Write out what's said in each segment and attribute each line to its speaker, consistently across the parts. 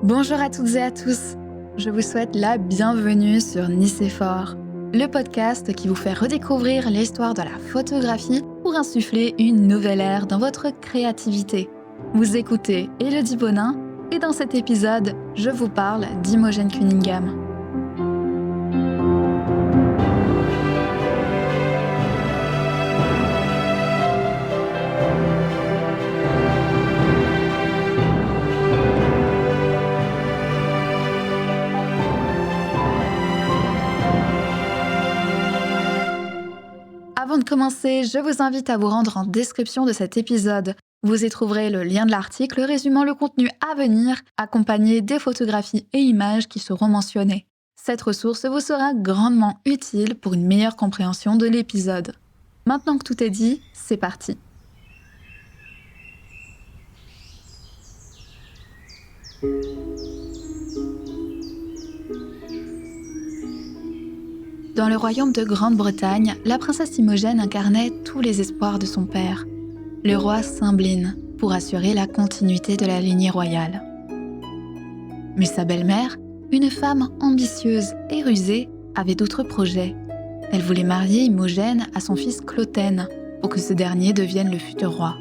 Speaker 1: Bonjour à toutes et à tous, je vous souhaite la bienvenue sur Nicéphore, le podcast qui vous fait redécouvrir l'histoire de la photographie pour insuffler une nouvelle ère dans votre créativité. Vous écoutez Élodie Bonin et dans cet épisode, je vous parle d'Imogen Cunningham. Avant de commencer, je vous invite à vous rendre en description de cet épisode. Vous y trouverez le lien de l'article résumant le contenu à venir, accompagné des photographies et images qui seront mentionnées. Cette ressource vous sera grandement utile pour une meilleure compréhension de l'épisode. Maintenant que tout est dit, c'est parti. Dans le royaume de Grande-Bretagne, la princesse Imogen incarnait tous les espoirs de son père, le roi Cymbeline, pour assurer la continuité de la lignée royale. Mais sa belle-mère, une femme ambitieuse et rusée, avait d'autres projets. Elle voulait marier Imogen à son fils Cloten, pour que ce dernier devienne le futur roi.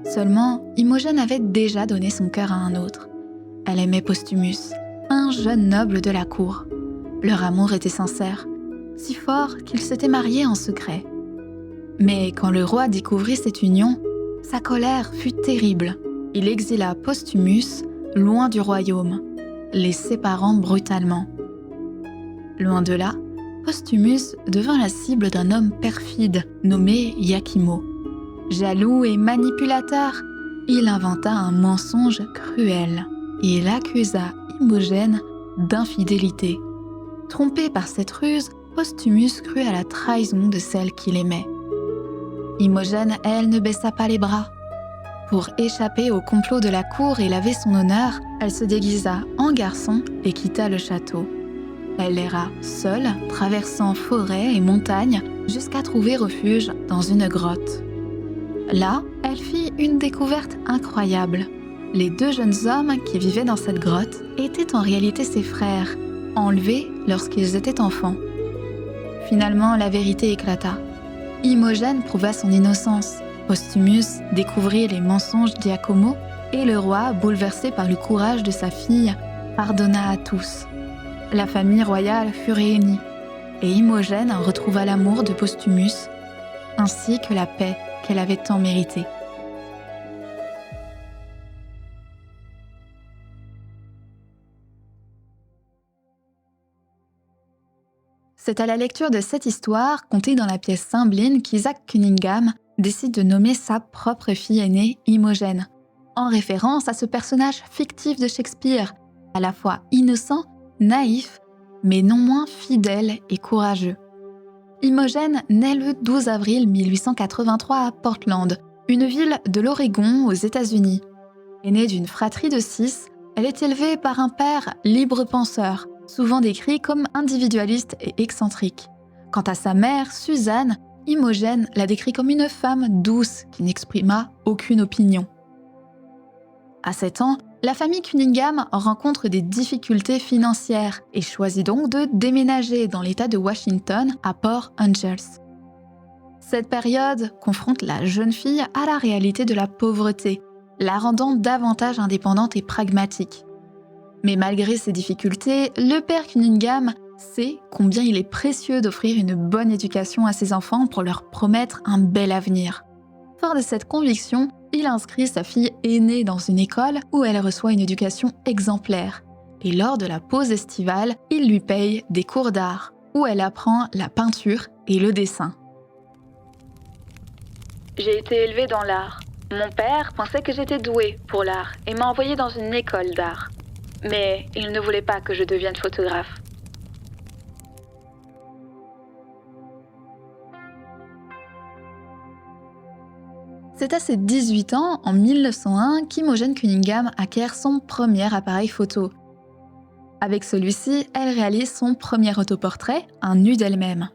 Speaker 1: Seulement, Imogen avait déjà donné son cœur à un autre. Elle aimait Postumus, un jeune noble de la cour. Leur amour était sincère, si fort qu'ils s'étaient mariés en secret. Mais quand le roi découvrit cette union, sa colère fut terrible. Il exila Postumus loin du royaume, les séparant brutalement. Loin de là, Postumus devint la cible d'un homme perfide nommé Iachimo. Jaloux et manipulateur, il inventa un mensonge cruel. Il accusa Imogen d'infidélité. Trompé par cette ruse, Postumus crut à la trahison de celle qu'il aimait. Imogen, elle, ne baissa pas les bras. Pour échapper au complot de la cour et laver son honneur, elle se déguisa en garçon et quitta le château. Elle erra seule, traversant forêts et montagnes, jusqu'à trouver refuge dans une grotte. Là, elle fit une découverte incroyable. Les deux jeunes hommes qui vivaient dans cette grotte étaient en réalité ses frères, enlevés lorsqu'ils étaient enfants. Finalement, la vérité éclata. Imogen prouva son innocence. Postumus découvrit les mensonges d'Iachimo et le roi, bouleversé par le courage de sa fille, pardonna à tous. La famille royale fut réunie et Imogen retrouva l'amour de Postumus ainsi que la paix qu'elle avait tant méritée. C'est à la lecture de cette histoire, contée dans la pièce Cymbeline, qu'Isaac Cunningham décide de nommer sa propre fille aînée Imogen, en référence à ce personnage fictif de Shakespeare, à la fois innocent, naïf, mais non moins fidèle et courageux. Imogen naît le 12 avril 1883 à Portland, une ville de l'Oregon aux États-Unis. Aînée d'une fratrie de 6, elle est élevée par un père libre-penseur, souvent décrit comme individualiste et excentrique. Quant à sa mère, Suzanne, Imogen la décrit comme une femme douce qui n'exprima aucune opinion. À 7 ans, la famille Cunningham rencontre des difficultés financières et choisit donc de déménager dans l'État de Washington à Port Angeles. Cette période confronte la jeune fille à la réalité de la pauvreté, la rendant davantage indépendante et pragmatique. Mais malgré ces difficultés, le père Cunningham sait combien il est précieux d'offrir une bonne éducation à ses enfants pour leur promettre un bel avenir. Fort de cette conviction, il inscrit sa fille aînée dans une école où elle reçoit une éducation exemplaire. Et lors de la pause estivale, il lui paye des cours d'art, où elle apprend la peinture et le dessin.
Speaker 2: J'ai été élevée dans l'art. Mon père pensait que j'étais douée pour l'art et m'a envoyée dans une école d'art. Mais il ne voulait pas que je devienne photographe.
Speaker 1: C'est à ses 18 ans, en 1901, qu'Imogen Cunningham acquiert son premier appareil photo. Avec celui-ci, elle réalise son premier autoportrait, un nu d'elle-même.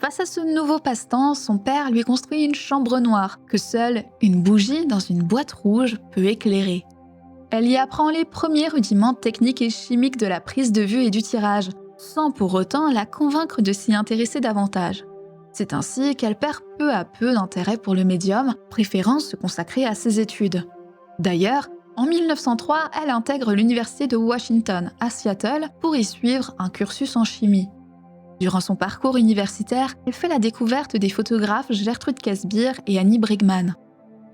Speaker 1: Face à ce nouveau passe-temps, son père lui construit une chambre noire que seule une bougie dans une boîte rouge peut éclairer. Elle y apprend les premiers rudiments techniques et chimiques de la prise de vue et du tirage, sans pour autant la convaincre de s'y intéresser davantage. C'est ainsi qu'elle perd peu à peu d'intérêt pour le médium, préférant se consacrer à ses études. D'ailleurs, en 1903, elle intègre l'université de Washington à Seattle pour y suivre un cursus en chimie. Durant son parcours universitaire, elle fait la découverte des photographes Gertrude Käsbyr et Annie Bregman.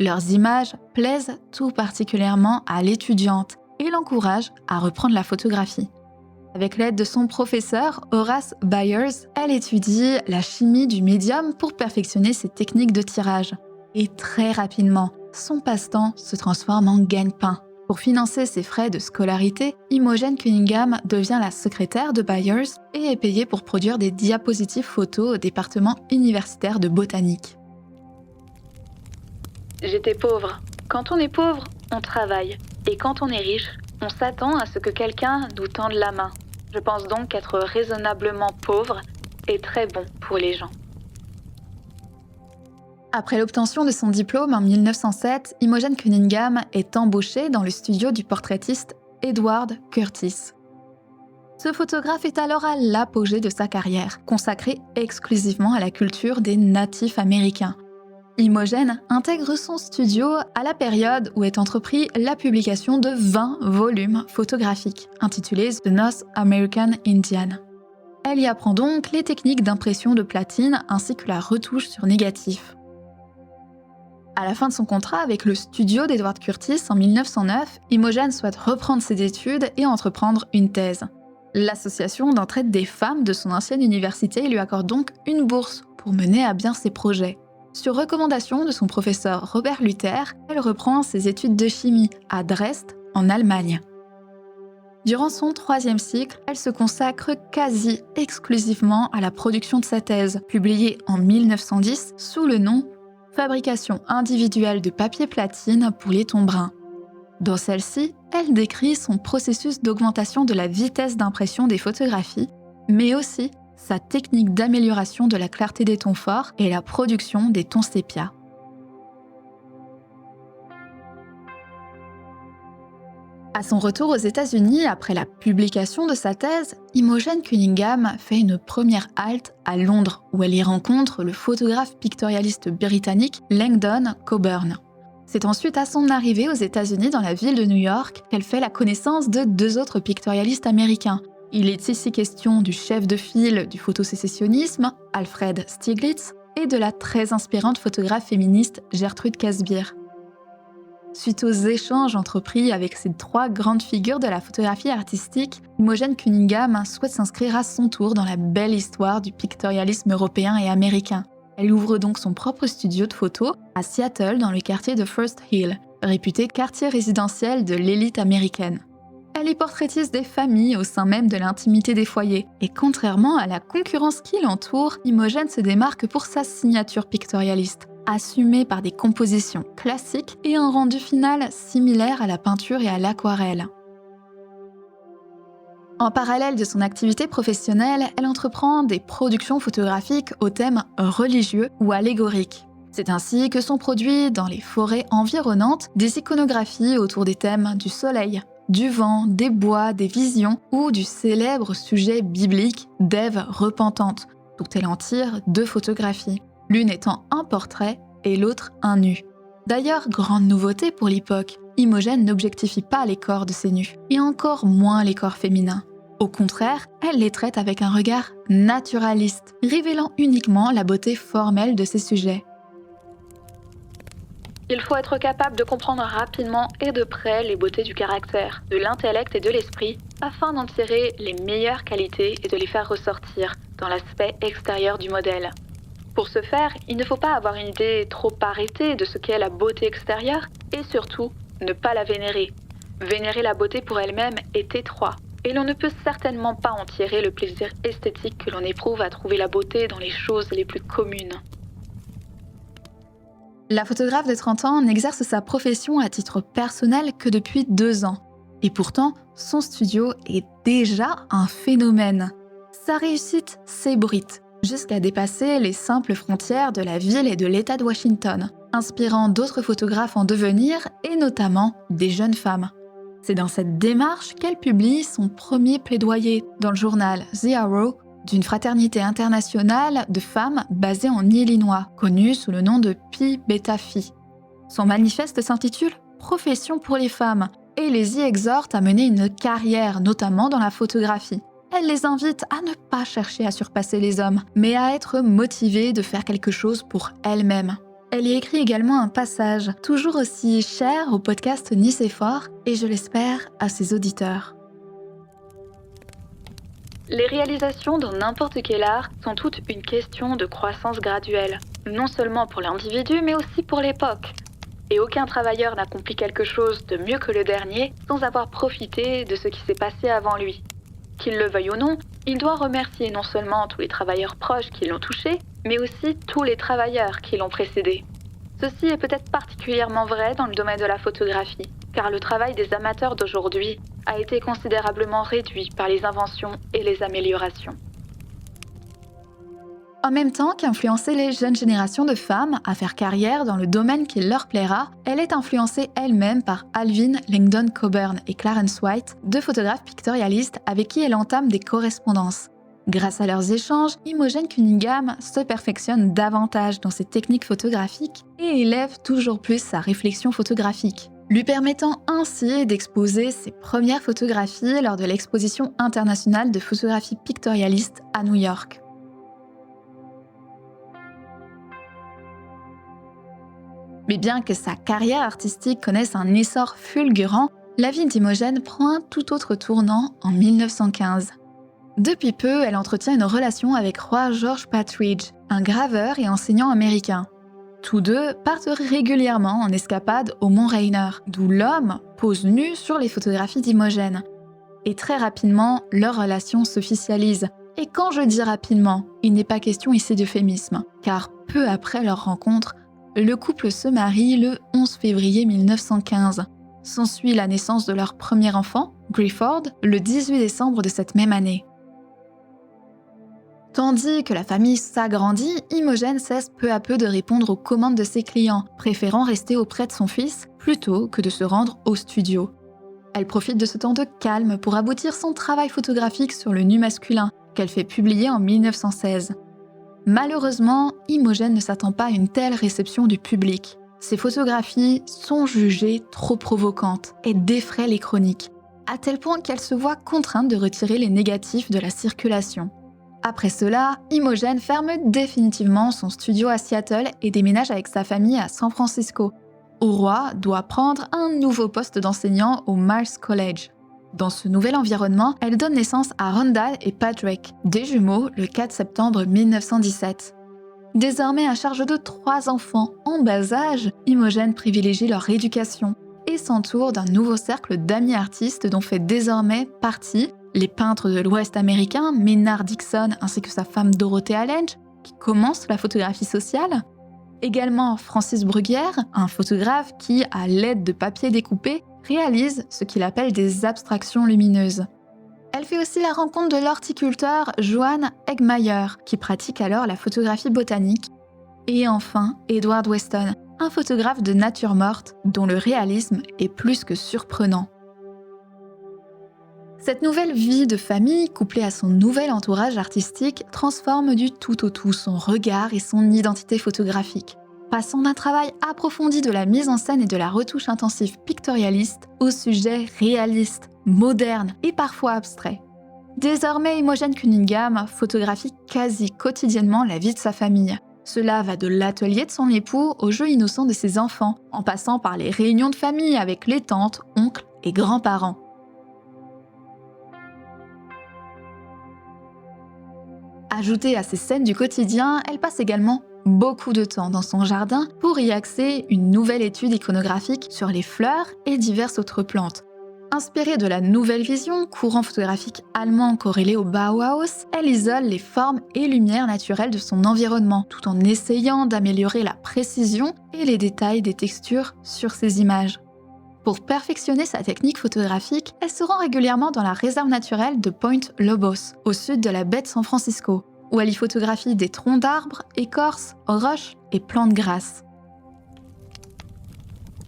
Speaker 1: Leurs images plaisent tout particulièrement à l'étudiante et l'encouragent à reprendre la photographie. Avec l'aide de son professeur, Horace Byers, elle étudie la chimie du médium pour perfectionner ses techniques de tirage. Et très rapidement, son passe-temps se transforme en gagne-pain. Pour financer ses frais de scolarité, Imogen Cunningham devient la secrétaire de Byers et est payée pour produire des diapositives photos au département universitaire de botanique.
Speaker 2: J'étais pauvre. Quand on est pauvre, on travaille. Et quand on est riche, on s'attend à ce que quelqu'un nous tende la main. Je pense donc qu'être raisonnablement pauvre est très bon pour les gens.
Speaker 1: Après l'obtention de son diplôme en 1907, Imogen Cunningham est embauchée dans le studio du portraitiste Edward Curtis. Ce photographe est alors à l'apogée de sa carrière, consacrée exclusivement à la culture des natifs américains. Imogen intègre son studio à la période où est entrepris la publication de 20 volumes photographiques, intitulés The North American Indian. Elle y apprend donc les techniques d'impression de platine ainsi que la retouche sur négatif. À la fin de son contrat avec le studio d'Edward Curtis en 1909, Imogen souhaite reprendre ses études et entreprendre une thèse. L'association d'entraide des femmes de son ancienne université lui accorde donc une bourse pour mener à bien ses projets. Sur recommandation de son professeur Robert Luther, elle reprend ses études de chimie à Dresde, en Allemagne. Durant son 3e cycle, elle se consacre quasi exclusivement à la production de sa thèse, publiée en 1910 sous le nom « Fabrication individuelle de papier platine pour les tons bruns ». Dans celle-ci, elle décrit son processus d'augmentation de la vitesse d'impression des photographies, mais aussi sa technique d'amélioration de la clarté des tons forts et la production des tons sépia. À son retour aux États-Unis après la publication de sa thèse, Imogen Cunningham fait une première halte à Londres où elle y rencontre le photographe pictorialiste britannique Langdon Coburn. C'est ensuite à son arrivée aux États-Unis dans la ville de New York qu'elle fait la connaissance de 2 autres pictorialistes américains. Il est ici question du chef de file du photosécessionnisme, Alfred Stieglitz, et de la très inspirante photographe féministe Gertrude Käsbyr. Suite aux échanges entrepris avec ces 3 grandes figures de la photographie artistique, Imogen Cunningham souhaite s'inscrire à son tour dans la belle histoire du pictorialisme européen et américain. Elle ouvre donc son propre studio de photo à Seattle dans le quartier de First Hill, réputé quartier résidentiel de l'élite américaine. Elle est portraitiste des familles au sein même de l'intimité des foyers, et contrairement à la concurrence qui l'entoure, Imogen se démarque pour sa signature pictorialiste, assumée par des compositions classiques et un rendu final similaire à la peinture et à l'aquarelle. En parallèle de son activité professionnelle, elle entreprend des productions photographiques aux thèmes religieux ou allégoriques. C'est ainsi que sont produits dans les forêts environnantes des iconographies autour des thèmes du soleil, du vent, des bois, des visions ou du célèbre sujet biblique d'Ève repentante, dont elle en tire 2 photographies, l'une étant un portrait et l'autre un nu. D'ailleurs, grande nouveauté pour l'époque, Imogen n'objectifie pas les corps de ses nus, et encore moins les corps féminins. Au contraire, elle les traite avec un regard naturaliste, révélant uniquement la beauté formelle de ses sujets.
Speaker 2: Il faut être capable de comprendre rapidement et de près les beautés du caractère, de l'intellect et de l'esprit, afin d'en tirer les meilleures qualités et de les faire ressortir dans l'aspect extérieur du modèle. Pour ce faire, il ne faut pas avoir une idée trop arrêtée de ce qu'est la beauté extérieure et surtout, ne pas la vénérer. Vénérer la beauté pour elle-même est étroit et l'on ne peut certainement pas en tirer le plaisir esthétique que l'on éprouve à trouver la beauté dans les choses les plus communes.
Speaker 1: La photographe de 30 ans n'exerce sa profession à titre personnel que depuis 2 ans. Et pourtant, son studio est déjà un phénomène. Sa réussite s'ébrite, jusqu'à dépasser les simples frontières de la ville et de l'État de Washington, inspirant d'autres photographes en devenir et notamment des jeunes femmes. C'est dans cette démarche qu'elle publie son premier plaidoyer dans le journal The Arrow d'une fraternité internationale de femmes basée en Illinois, connue sous le nom de Pi Beta Phi. Son manifeste s'intitule « Profession pour les femmes » et les y exhorte à mener une carrière, notamment dans la photographie. Elle les invite à ne pas chercher à surpasser les hommes, mais à être motivées de faire quelque chose pour elles-mêmes. Elle y écrit également un passage, toujours aussi cher au podcast Nice est fort, et je l'espère à ses auditeurs.
Speaker 2: Les réalisations dans n'importe quel art sont toutes une question de croissance graduelle, non seulement pour l'individu, mais aussi pour l'époque. Et aucun travailleur n'accomplit quelque chose de mieux que le dernier sans avoir profité de ce qui s'est passé avant lui. Qu'il le veuille ou non, il doit remercier non seulement tous les travailleurs proches qui l'ont touché, mais aussi tous les travailleurs qui l'ont précédé. Ceci est peut-être particulièrement vrai dans le domaine de la photographie, car le travail des amateurs d'aujourd'hui a été considérablement réduit par les inventions et les améliorations.
Speaker 1: En même temps qu'influencer les jeunes générations de femmes à faire carrière dans le domaine qui leur plaira, elle est influencée elle-même par Alvin Langdon Coburn et Clarence White, deux photographes pictorialistes avec qui elle entame des correspondances. Grâce à leurs échanges, Imogen Cunningham se perfectionne davantage dans ses techniques photographiques et élève toujours plus sa réflexion photographique, lui permettant ainsi d'exposer ses premières photographies lors de l'exposition internationale de photographie pictorialiste à New York. Mais bien que sa carrière artistique connaisse un essor fulgurant, la vie d'Imogen prend un tout autre tournant en 1915. Depuis peu, elle entretient une relation avec Roy George Patridge, un graveur et enseignant américain. Tous deux partent régulièrement en escapade au Mont Rainier, d'où l'homme pose nu sur les photographies d'Imogen. Et très rapidement, leur relation s'officialise. Et quand je dis rapidement, il n'est pas question ici d'euphémisme, car peu après leur rencontre, le couple se marie le 11 février 1915. S'ensuit la naissance de leur premier enfant, Grifford, le 18 décembre de cette même année. Tandis que la famille s'agrandit, Imogen cesse peu à peu de répondre aux commandes de ses clients, préférant rester auprès de son fils plutôt que de se rendre au studio. Elle profite de ce temps de calme pour aboutir son travail photographique sur le nu masculin, qu'elle fait publier en 1916. Malheureusement, Imogen ne s'attend pas à une telle réception du public. Ses photographies sont jugées trop provocantes et défraient les chroniques, à tel point qu'elle se voit contrainte de retirer les négatifs de la circulation. Après cela, Imogen ferme définitivement son studio à Seattle et déménage avec sa famille à San Francisco. Roy doit prendre un nouveau poste d'enseignant au Miles College. Dans ce nouvel environnement, elle donne naissance à Randall et Patrick, des jumeaux, le 4 septembre 1917. Désormais à charge de 3 enfants en bas âge, Imogen privilégie leur éducation et s'entoure d'un nouveau cercle d'amis artistes dont fait désormais partie les peintres de l'Ouest américain, Maynard Dixon ainsi que sa femme Dorothea Lange, qui commence la photographie sociale. Également Francis Bruguière, un photographe qui, à l'aide de papier découpé, réalise ce qu'il appelle des abstractions lumineuses. Elle fait aussi la rencontre de l'horticulteur Johann Eggemeyer, qui pratique alors la photographie botanique. Et enfin, Edward Weston, un photographe de nature morte dont le réalisme est plus que surprenant. Cette nouvelle vie de famille, couplée à son nouvel entourage artistique, transforme du tout au tout son regard et son identité photographique, passant d'un travail approfondi de la mise en scène et de la retouche intensive pictorialiste au sujet réaliste, moderne et parfois abstrait. Désormais, Imogen Cunningham photographie quasi quotidiennement la vie de sa famille. Cela va de l'atelier de son époux aux jeux innocents de ses enfants, en passant par les réunions de famille avec les tantes, oncles et grands-parents. Ajoutée à ces scènes du quotidien, elle passe également beaucoup de temps dans son jardin pour y axer une nouvelle étude iconographique sur les fleurs et diverses autres plantes. Inspirée de la Nouvelle Vision, courant photographique allemand corrélé au Bauhaus, elle isole les formes et lumières naturelles de son environnement, tout en essayant d'améliorer la précision et les détails des textures sur ses images. Pour perfectionner sa technique photographique, elle se rend régulièrement dans la réserve naturelle de Point Lobos, au sud de la baie de San Francisco, où elle y photographie des troncs d'arbres, écorces, roches et plantes grasses.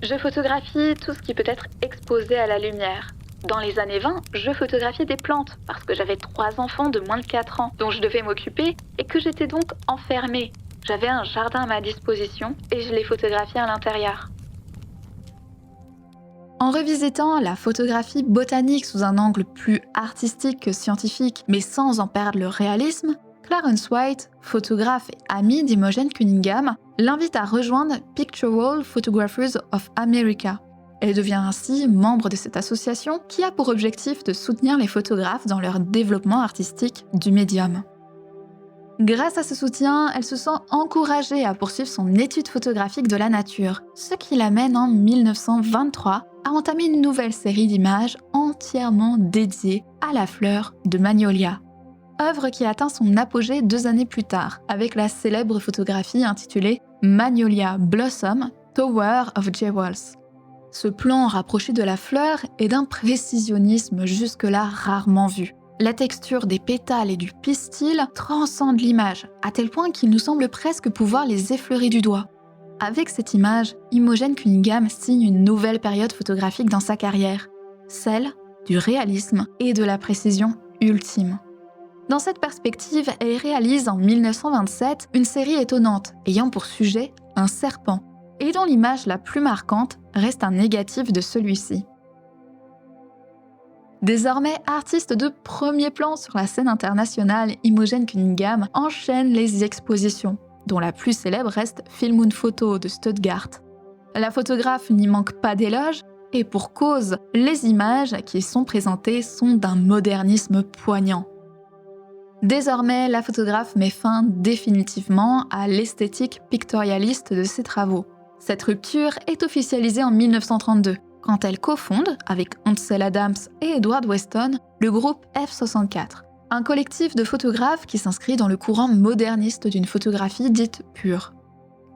Speaker 2: Je photographie tout ce qui peut être exposé à la lumière. Dans les années 20, je photographiais des plantes parce que j'avais 3 enfants de moins de 4 ans dont je devais m'occuper et que j'étais donc enfermée. J'avais un jardin à ma disposition et je les photographiais à l'intérieur.
Speaker 1: En revisitant la photographie botanique sous un angle plus artistique que scientifique, mais sans en perdre le réalisme, Clarence White, photographe et ami d'Imogen Cunningham, l'invite à rejoindre Pictorial Photographers of America. Elle devient ainsi membre de cette association qui a pour objectif de soutenir les photographes dans leur développement artistique du médium. Grâce à ce soutien, elle se sent encouragée à poursuivre son étude photographique de la nature, ce qui l'amène en 1923 à entamer une nouvelle série d'images entièrement dédiées à la fleur de Magnolia. Œuvre qui atteint son apogée 2 années plus tard, avec la célèbre photographie intitulée Magnolia Blossom Tower of Jewels. Ce plan rapproché de la fleur est d'un précisionnisme jusque-là rarement vu. La texture des pétales et du pistil transcende l'image, à tel point qu'il nous semble presque pouvoir les effleurer du doigt. Avec cette image, Imogen Cunningham signe une nouvelle période photographique dans sa carrière, celle du réalisme et de la précision ultime. Dans cette perspective, elle réalise en 1927 une série étonnante ayant pour sujet un serpent, et dont l'image la plus marquante reste un négatif de celui-ci. Désormais artiste de premier plan sur la scène internationale, Imogen Cunningham enchaîne les expositions, dont la plus célèbre reste Film und Photo de Stuttgart. La photographe n'y manque pas d'éloges, et pour cause, les images qui y sont présentées sont d'un modernisme poignant. Désormais, la photographe met fin définitivement à l'esthétique pictorialiste de ses travaux. Cette rupture est officialisée en 1932, quand elle cofonde, avec Ansel Adams et Edward Weston, le groupe F64, un collectif de photographes qui s'inscrit dans le courant moderniste d'une photographie dite pure.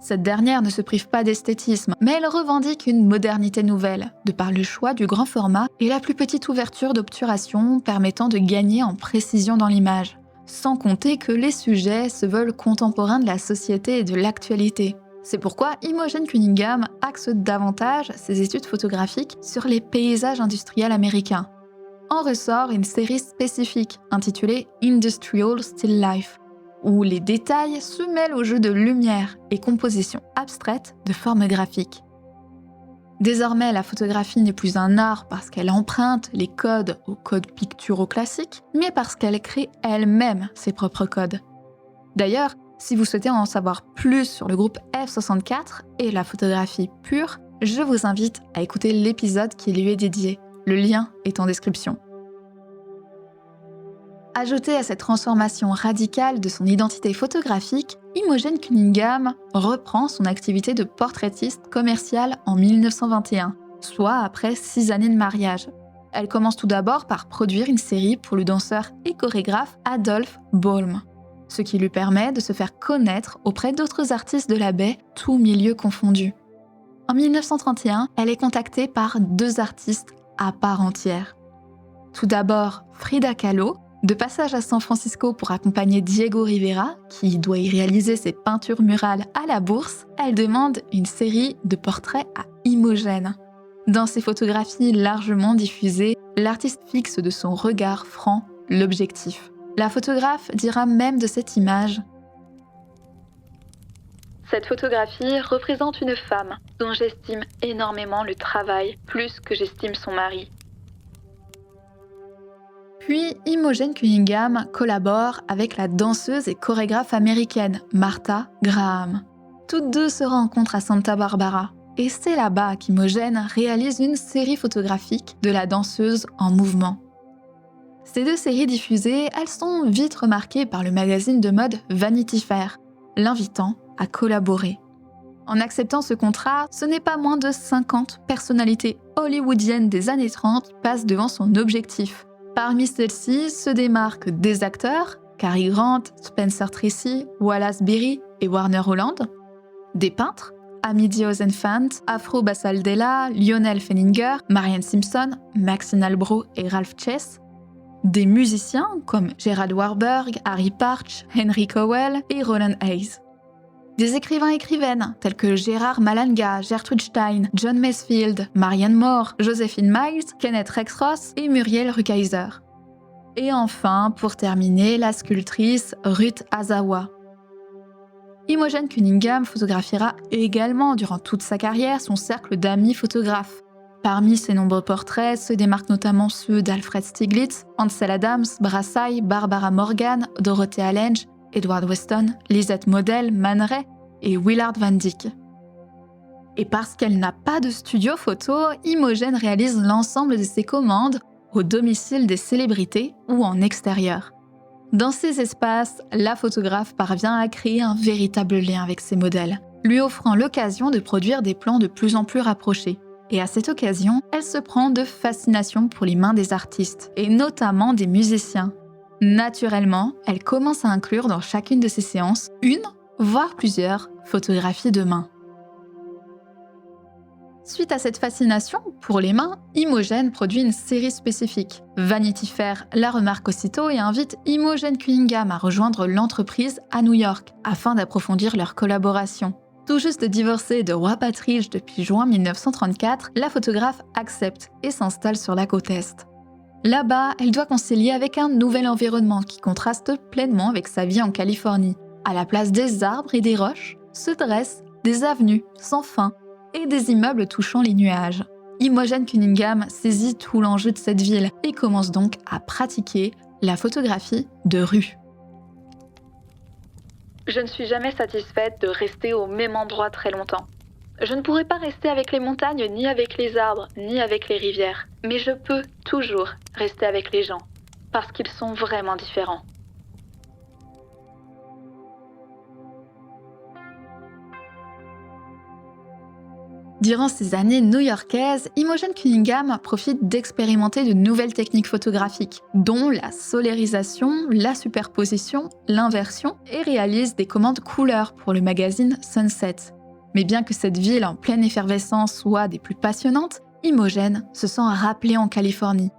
Speaker 1: Cette dernière ne se prive pas d'esthétisme, mais elle revendique une modernité nouvelle, de par le choix du grand format et la plus petite ouverture d'obturation permettant de gagner en précision dans l'image, sans compter que les sujets se veulent contemporains de la société et de l'actualité. C'est pourquoi Imogen Cunningham axe davantage ses études photographiques sur les paysages industriels américains. En ressort une série spécifique intitulée Industrial Still Life, où les détails se mêlent au jeu de lumière et composition abstraite de formes graphiques. Désormais, la photographie n'est plus un art parce qu'elle emprunte les codes aux codes picturaux classiques, mais parce qu'elle crée elle-même ses propres codes. D'ailleurs, si vous souhaitez en savoir plus sur le groupe F64 et la photographie pure, je vous invite à écouter l'épisode qui lui est dédié. Le lien est en description. Ajoutée à cette transformation radicale de son identité photographique, Imogen Cunningham reprend son activité de portraitiste commerciale en 1921, soit après 6 années de mariage. Elle commence tout d'abord par produire une série pour le danseur et chorégraphe Adolph Bohlm, ce qui lui permet de se faire connaître auprès d'autres artistes de la baie, tous milieux confondus. En 1931, elle est contactée par 2 artistes à part entière. Tout d'abord, Frida Kahlo, de passage à San Francisco pour accompagner Diego Rivera, qui doit y réaliser ses peintures murales à la Bourse, elle demande une série de portraits à Imogen. Dans ses photographies largement diffusées, l'artiste fixe de son regard franc l'objectif. La photographe dira même de cette image :
Speaker 2: Cette photographie représente une femme dont j'estime énormément le travail, plus que j'estime son mari.
Speaker 1: Puis Imogen Cunningham collabore avec la danseuse et chorégraphe américaine Martha Graham. Toutes deux se rencontrent à Santa Barbara, et c'est là-bas qu'Imogen réalise une série photographique de la danseuse en mouvement. Ces 2 séries diffusées, elles sont vite remarquées par le magazine de mode Vanity Fair, l'invitant à collaborer. En acceptant ce contrat, ce n'est pas moins de 50 personnalités hollywoodiennes des années 30 passent devant son objectif. Parmi celles-ci se démarquent des acteurs, Cary Grant, Spencer Tracy, Wallace Beery et Warner Holland, des peintres, Amity Ozenfant, Afro Basaldella, Lionel Feininger, Marianne Simpson, Maxine Albro et Ralph Chess, des musiciens comme Gerald Warburg, Harry Partch, Henry Cowell et Roland Hayes. Des écrivains-écrivaines tels que Gérard Malanga, Gertrude Stein, John Masefield, Marianne Moore, Josephine Miles, Kenneth Rexroth et Muriel Rukeyser. Et enfin, pour terminer, la sculptrice Ruth Asawa. Imogen Cunningham photographiera également durant toute sa carrière son cercle d'amis photographes. Parmi ses nombreux portraits se démarquent notamment ceux d'Alfred Stieglitz, Ansel Adams, Brassai, Barbara Morgan, Dorothea Lange, Edward Weston, Lisette Model, Man Ray et Willard Van Dyke. Et parce qu'elle n'a pas de studio photo, Imogen réalise l'ensemble de ses commandes au domicile des célébrités ou en extérieur. Dans ces espaces, la photographe parvient à créer un véritable lien avec ses modèles, lui offrant l'occasion de produire des plans de plus en plus rapprochés. Et à cette occasion, elle se prend de fascination pour les mains des artistes, et notamment des musiciens. Naturellement, elle commence à inclure dans chacune de ses séances une, voire plusieurs, photographies de main. Suite à cette fascination pour les mains, Imogen produit une série spécifique. Vanity Fair la remarque aussitôt et invite Imogen Cunningham à rejoindre l'entreprise à New York afin d'approfondir leur collaboration. Tout juste divorcée de Roy Patridge depuis juin 1934, la photographe accepte et s'installe sur la côte Est. Là-bas, elle doit concilier avec un nouvel environnement qui contraste pleinement avec sa vie en Californie. À la place des arbres et des roches, se dressent des avenues sans fin et des immeubles touchant les nuages. Imogen Cunningham saisit tout l'enjeu de cette ville et commence donc à pratiquer la photographie de rue.
Speaker 2: Je ne suis jamais satisfaite de rester au même endroit très longtemps. Je ne pourrai pas rester avec les montagnes, ni avec les arbres, ni avec les rivières. Mais je peux toujours rester avec les gens, parce qu'ils sont vraiment différents.
Speaker 1: Durant ces années new-yorkaises, Imogen Cunningham profite d'expérimenter de nouvelles techniques photographiques, dont la solarisation, la superposition, l'inversion, et réalise des commandes couleurs pour le magazine Sunset. Mais bien que cette ville en pleine effervescence soit des plus passionnantes, Imogen se sent rappelée en Californie.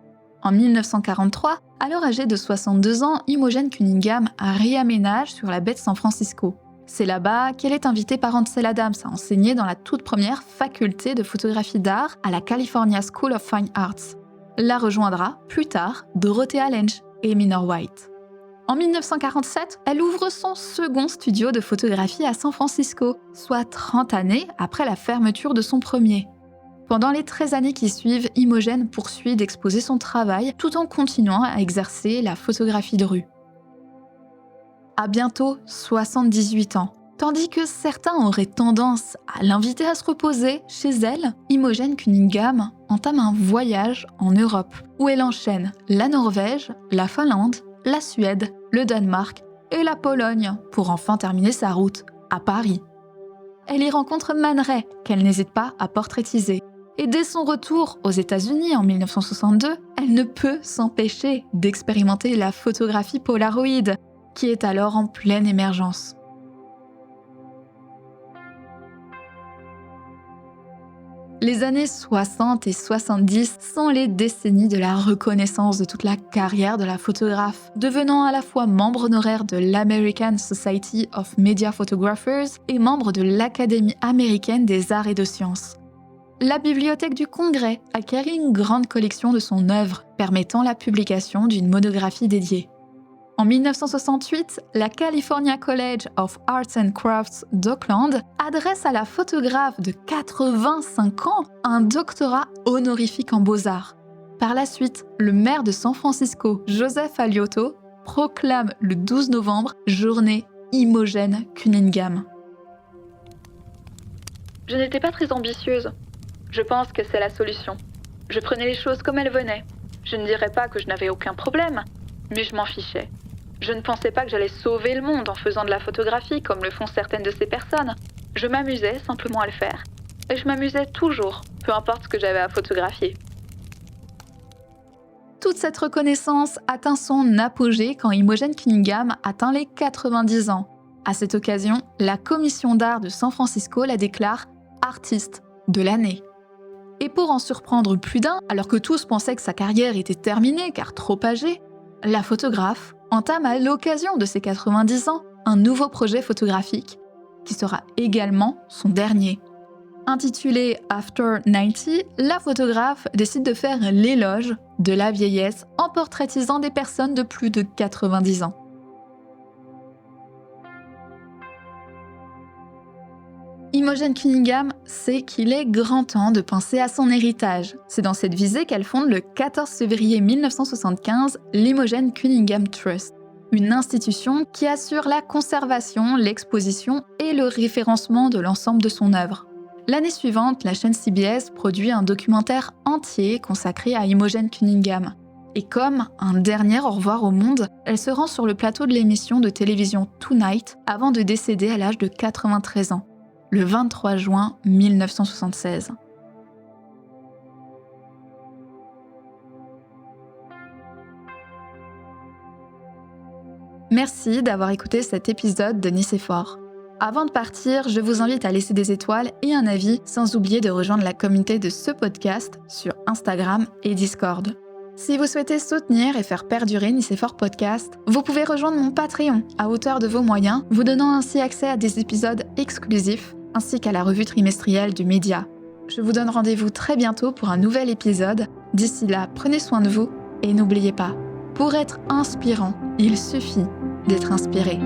Speaker 1: En 1943, alors âgée de 62 ans, Imogen Cunningham réaménage sur la baie de San Francisco. C'est là-bas qu'elle est invitée par Ansel Adams à enseigner dans la toute première faculté de photographie d'art à la California School of Fine Arts. La rejoindra plus tard Dorothea Lange et Minor White. En 1947, elle ouvre son second studio de photographie à San Francisco, soit 30 années après la fermeture de son premier. Pendant les 13 années qui suivent, Imogen poursuit d'exposer son travail tout en continuant à exercer la photographie de rue. À bientôt 78 ans. Tandis que certains auraient tendance à l'inviter à se reposer chez elle, Imogen Cunningham entame un voyage en Europe, où elle enchaîne la Norvège, la Finlande, la Suède, le Danemark et la Pologne, pour enfin terminer sa route à Paris. Elle y rencontre Man Ray, qu'elle n'hésite pas à portraitiser. Et dès son retour aux États-Unis en 1962, elle ne peut s'empêcher d'expérimenter la photographie Polaroid, qui est alors en pleine émergence. Les années 60 et 70 sont les décennies de la reconnaissance de toute la carrière de la photographe, devenant à la fois membre honoraire de l'American Society of Media Photographers et membre de l'Académie américaine des arts et de sciences. La Bibliothèque du Congrès acquérit une grande collection de son œuvre, permettant la publication d'une monographie dédiée. En 1968, la California College of Arts and Crafts d'Oakland adresse à la photographe de 85 ans un doctorat honorifique en beaux-arts. Par la suite, le maire de San Francisco, Joseph Alioto, proclame le 12 novembre Journée Imogen Cunningham.
Speaker 2: Je n'étais pas très ambitieuse. Je pense que c'est la solution. Je prenais les choses comme elles venaient. Je ne dirais pas que je n'avais aucun problème, mais je m'en fichais. Je ne pensais pas que j'allais sauver le monde en faisant de la photographie comme le font certaines de ces personnes. Je m'amusais simplement à le faire. Et je m'amusais toujours, peu importe ce que j'avais à photographier.
Speaker 1: Toute cette reconnaissance atteint son apogée quand Imogen Cunningham atteint les 90 ans. À cette occasion, la commission d'art de San Francisco la déclare artiste de l'année. Et pour en surprendre plus d'un, alors que tous pensaient que sa carrière était terminée car trop âgée, la photographe entame à l'occasion de ses 90 ans un nouveau projet photographique, qui sera également son dernier. Intitulée After 90, la photographe décide de faire l'éloge de la vieillesse en portraitisant des personnes de plus de 90 ans. Imogen Cunningham sait qu'il est grand temps de penser à son héritage. C'est dans cette visée qu'elle fonde le 14 février 1975 l'Imogen Cunningham Trust, une institution qui assure la conservation, l'exposition et le référencement de l'ensemble de son œuvre. L'année suivante, la chaîne CBS produit un documentaire entier consacré à Imogen Cunningham. Et comme un dernier au revoir au monde, elle se rend sur le plateau de l'émission de télévision Tonight avant de décéder à l'âge de 93 ans, le 23 juin 1976. Merci d'avoir écouté cet épisode de Nice est fort. Avant de partir, je vous invite à laisser des étoiles et un avis, sans oublier de rejoindre la communauté de ce podcast sur Instagram et Discord. Si vous souhaitez soutenir et faire perdurer Nice est fort podcast, vous pouvez rejoindre mon Patreon à hauteur de vos moyens, vous donnant ainsi accès à des épisodes exclusifs ainsi qu'à la revue trimestrielle du média. Je vous donne rendez-vous très bientôt pour un nouvel épisode. D'ici là, prenez soin de vous et n'oubliez pas, pour être inspirant, il suffit d'être inspiré.